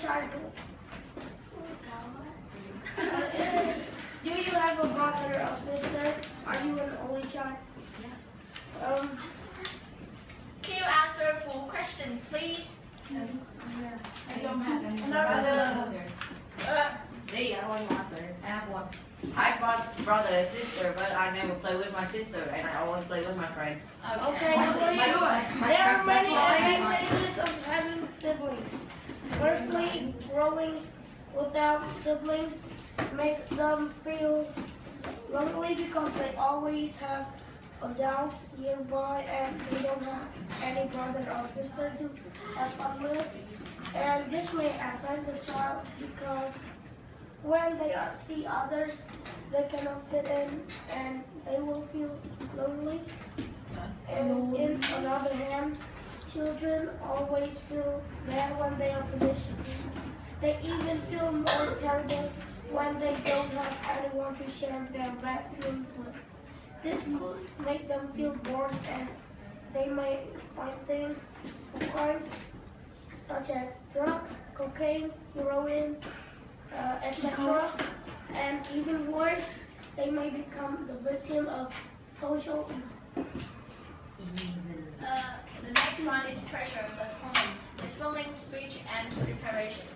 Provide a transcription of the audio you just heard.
childhood? Do you have a brother or sister? Are you an only child? Yeah. Can you answer a full question, please? I don't have any No. Hey, I want to answer. I have one. I got brother and sister, but I never play with my sister, and I always play with my friends. Okay, My there are many friends- advantages of having siblings. Firstly, growing without siblings makes them feel lonely because they always have adults nearby and they don't have any brother or sister to have fun with. And this may affect the child because when they see others, they cannot fit in and they will feel lonely. And in another hand, children always feel bad when they are punished. They even feel more terrible when they don't have anyone to share their bad feelings with. This could make them feel bored and they may find things, crimes such as drugs, cocaine, heroin, etc. And even worse, they may become the victim of social evil. The next one is pressures at home. It's filming, speech, and preparation.